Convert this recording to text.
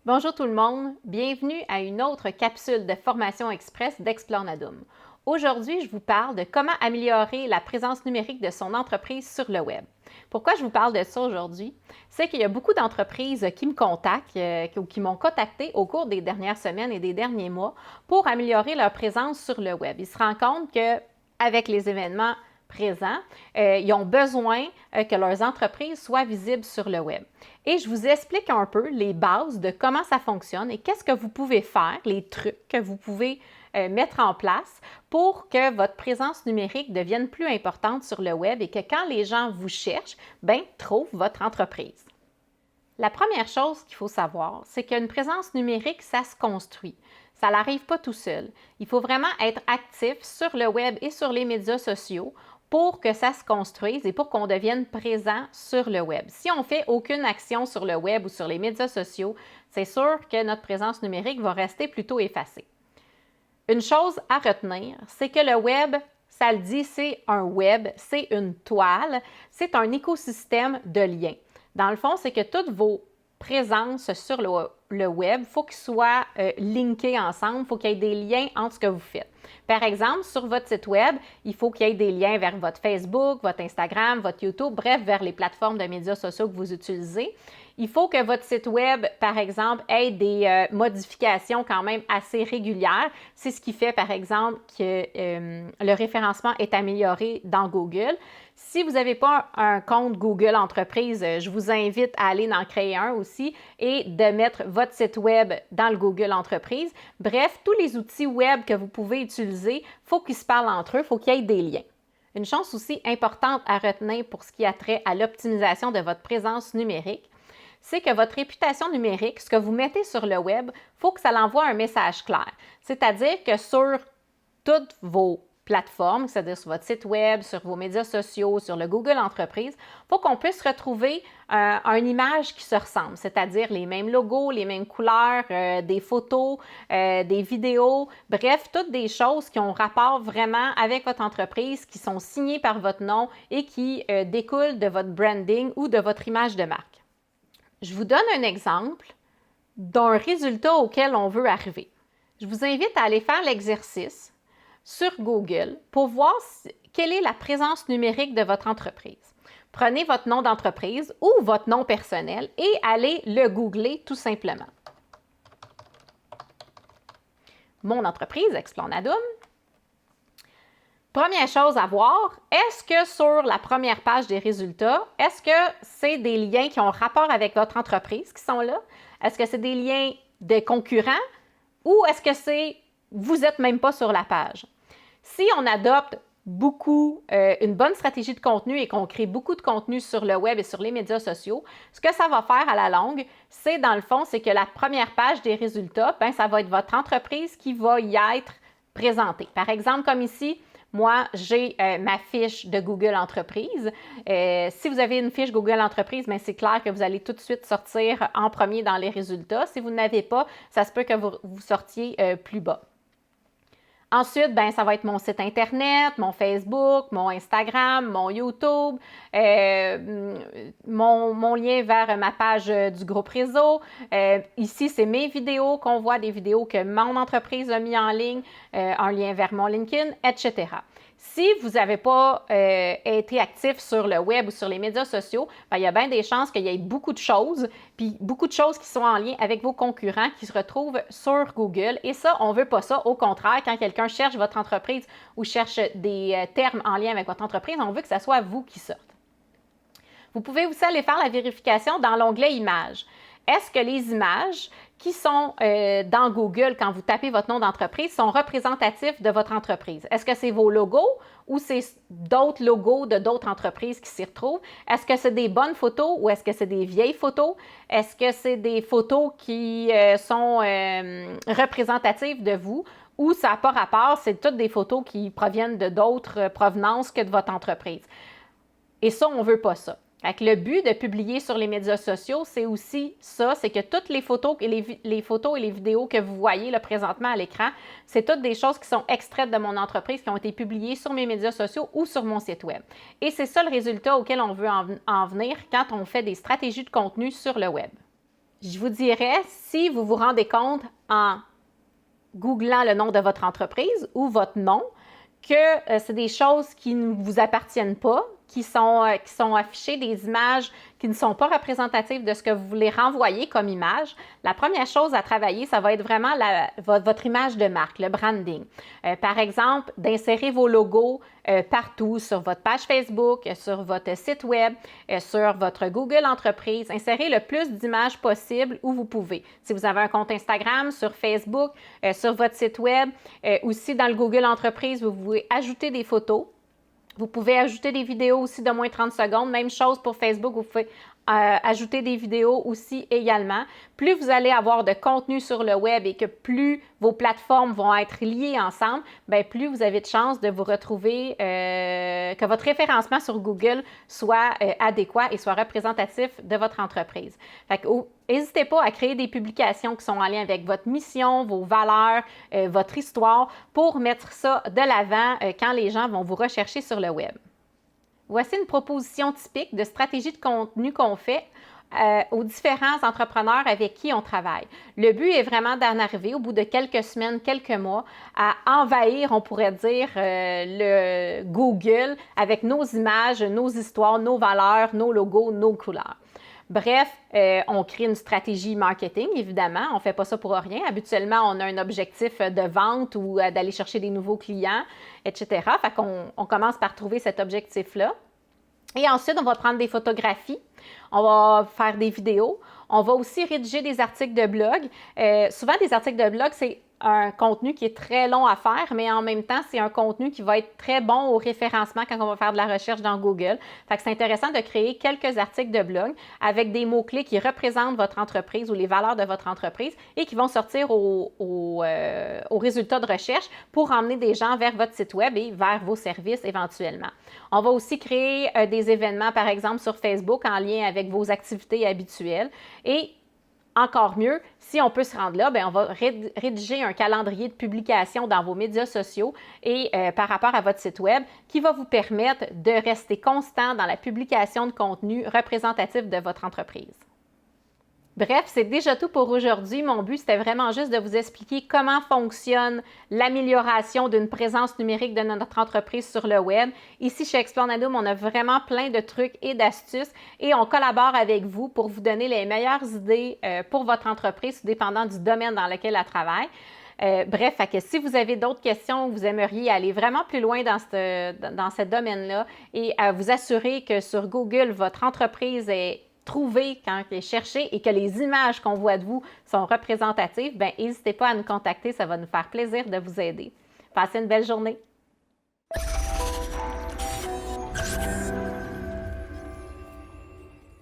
Bonjour tout le monde, bienvenue à une autre capsule de formation express d'Explore Nadum. Aujourd'hui, je vous parle de comment améliorer la présence numérique de son entreprise sur le web. Pourquoi je vous parle de ça aujourd'hui? C'est qu'il y a beaucoup d'entreprises qui me contactent ou qui m'ont contacté au cours des dernières semaines et des derniers mois pour améliorer leur présence sur le web. Ils se rendent compte qu'avec les événements présents, ils ont besoin que leurs entreprises soient visibles sur le web. Et je vous explique un peu les bases de comment ça fonctionne et qu'est-ce que vous pouvez faire, les trucs que vous pouvez mettre en place pour que votre présence numérique devienne plus importante sur le web et que quand les gens vous cherchent, trouvent votre entreprise. La première chose qu'il faut savoir, c'est qu'une présence numérique, ça se construit. Ça n'arrive pas tout seul. Il faut vraiment être actif sur le web et sur les médias sociaux pour que ça se construise et pour qu'on devienne présent sur le web. Si on ne fait aucune action sur le web ou sur les médias sociaux, c'est sûr que notre présence numérique va rester plutôt effacée. Une chose à retenir, c'est que le web, ça le dit, c'est un web, c'est une toile, c'est un écosystème de liens. Dans le fond, c'est que toutes vos présences sur le web, il faut qu'ils soient linkés ensemble, il faut qu'il y ait des liens entre ce que vous faites. Par exemple, sur votre site web, il faut qu'il y ait des liens vers votre Facebook, votre Instagram, votre YouTube, bref, vers les plateformes de médias sociaux que vous utilisez. Il faut que votre site web, par exemple, ait des modifications quand même assez régulières. C'est ce qui fait, par exemple, que le référencement est amélioré dans Google. Si vous n'avez pas un compte Google Entreprise, je vous invite à aller en créer un aussi et de mettre votre site web dans le Google Entreprise. Bref, tous les outils web que vous pouvez utiliser, il faut qu'ils se parlent entre eux, il faut qu'il y ait des liens. Une chose aussi importante à retenir pour ce qui a trait à l'optimisation de votre présence numérique, c'est que votre réputation numérique, ce que vous mettez sur le web, il faut que ça l'envoie un message clair. C'est-à-dire que sur toutes vos plateformes, c'est-à-dire sur votre site web, sur vos médias sociaux, sur le Google Entreprise, il faut qu'on puisse retrouver une image qui se ressemble, c'est-à-dire les mêmes logos, les mêmes couleurs, des photos, des vidéos, bref, toutes des choses qui ont rapport vraiment avec votre entreprise, qui sont signées par votre nom et qui découlent de votre branding ou de votre image de marque. Je vous donne un exemple d'un résultat auquel on veut arriver. Je vous invite à aller faire l'exercice sur Google pour voir quelle est la présence numérique de votre entreprise. Prenez votre nom d'entreprise ou votre nom personnel et allez le googler tout simplement. Mon entreprise, Explore Nadum. Première chose à voir, est-ce que sur la première page des résultats, est-ce que c'est des liens qui ont rapport avec votre entreprise qui sont là? Est-ce que c'est des liens de concurrents ou est-ce que c'est vous n'êtes même pas sur la page? Si on adopte une bonne stratégie de contenu et qu'on crée beaucoup de contenu sur le web et sur les médias sociaux, ce que ça va faire à la longue, c'est dans le fond, c'est que la première page des résultats, ça va être votre entreprise qui va y être présentée. Par exemple, comme ici, moi, j'ai ma fiche de Google Entreprise. Si vous avez une fiche Google Entreprise, c'est clair que vous allez tout de suite sortir en premier dans les résultats. Si vous n'avez pas, ça se peut que vous sortiez plus bas. Ensuite, ça va être mon site Internet, mon Facebook, mon Instagram, mon YouTube, mon lien vers ma page du groupe réseau. Ici, c'est mes vidéos qu'on voit, des vidéos que mon entreprise a mis en ligne, un lien vers mon LinkedIn, etc. Si vous n'avez pas été actif sur le web ou sur les médias sociaux, il y a bien des chances qu'il y ait beaucoup de choses, puis beaucoup de choses qui sont en lien avec vos concurrents qui se retrouvent sur Google. Et ça, on ne veut pas ça. Au contraire, quand quelqu'un cherche votre entreprise ou cherche des termes en lien avec votre entreprise, on veut que ce soit vous qui sorte. Vous pouvez aussi aller faire la vérification dans l'onglet Images. Est-ce que les images qui sont dans Google, quand vous tapez votre nom d'entreprise, sont représentatifs de votre entreprise? Est-ce que c'est vos logos ou c'est d'autres logos de d'autres entreprises qui s'y retrouvent? Est-ce que c'est des bonnes photos ou est-ce que c'est des vieilles photos? Est-ce que c'est des photos qui sont représentatives de vous? Ou ça n'a pas rapport, c'est toutes des photos qui proviennent de d'autres provenances que de votre entreprise. Et ça, on ne veut pas ça. Le but de publier sur les médias sociaux, c'est aussi ça, c'est que toutes les photos et les vidéos que vous voyez là, présentement à l'écran, c'est toutes des choses qui sont extraites de mon entreprise, qui ont été publiées sur mes médias sociaux ou sur mon site web. Et c'est ça le résultat auquel on veut en venir quand on fait des stratégies de contenu sur le web. Je vous dirais, si vous vous rendez compte en googlant le nom de votre entreprise ou votre nom, que c'est des choses qui ne vous appartiennent pas, qui sont affichées, des images qui ne sont pas représentatives de ce que vous voulez renvoyer comme image, la première chose à travailler, ça va être vraiment votre image de marque, le branding. Par exemple, d'insérer vos logos partout sur votre page Facebook, sur votre site web, sur votre Google Entreprise. Insérez le plus d'images possible où vous pouvez. Si vous avez un compte Instagram, sur Facebook, sur votre site web, aussi dans le Google Entreprise, vous pouvez ajouter des photos. Vous pouvez ajouter des vidéos aussi de moins 30 secondes. Même chose pour Facebook, vous pouvez ajouter des vidéos aussi également. Plus vous allez avoir de contenu sur le web et que plus vos plateformes vont être liées ensemble, bien, plus vous avez de chances de vous retrouver, que votre référencement sur Google soit adéquat et soit représentatif de votre entreprise. Fait que, n'hésitez pas à créer des publications qui sont en lien avec votre mission, vos valeurs, votre histoire pour mettre ça de l'avant quand les gens vont vous rechercher sur le web. Voici une proposition typique de stratégie de contenu qu'on fait aux différents entrepreneurs avec qui on travaille. Le but est vraiment d'en arriver au bout de quelques semaines, quelques mois, à envahir, on pourrait dire, le Google avec nos images, nos histoires, nos valeurs, nos logos, nos couleurs. Bref, on crée une stratégie marketing, évidemment. On ne fait pas ça pour rien. Habituellement, on a un objectif de vente ou d'aller chercher des nouveaux clients, etc. Fait qu'on commence par trouver cet objectif-là. Et ensuite, on va prendre des photographies, on va faire des vidéos, on va aussi rédiger des articles de blog. Souvent, des articles de blog, c'est un contenu qui est très long à faire, mais en même temps, c'est un contenu qui va être très bon au référencement quand on va faire de la recherche dans Google. Fait que c'est intéressant de créer quelques articles de blog avec des mots-clés qui représentent votre entreprise ou les valeurs de votre entreprise et qui vont sortir aux résultats de recherche pour emmener des gens vers votre site web et vers vos services éventuellement. On va aussi créer des événements, par exemple, sur Facebook en lien avec vos activités habituelles et encore mieux, si on peut se rendre là, bien, on va rédiger un calendrier de publication dans vos médias sociaux et par rapport à votre site web qui va vous permettre de rester constant dans la publication de contenu représentatif de votre entreprise. Bref, c'est déjà tout pour aujourd'hui. Mon but, c'était vraiment juste de vous expliquer comment fonctionne l'amélioration d'une présence numérique de notre entreprise sur le web. Ici, chez Explore-Nadum, on a vraiment plein de trucs et d'astuces et on collabore avec vous pour vous donner les meilleures idées pour votre entreprise, dépendant du domaine dans lequel elle travaille. Bref, fait que si vous avez d'autres questions, vous aimeriez aller vraiment plus loin dans ce domaine-là et vous assurer que sur Google, votre entreprise est trouvée quand elle est cherchée et que les images qu'on voit de vous sont représentatives, bien, n'hésitez pas à nous contacter, ça va nous faire plaisir de vous aider. Passez une belle journée!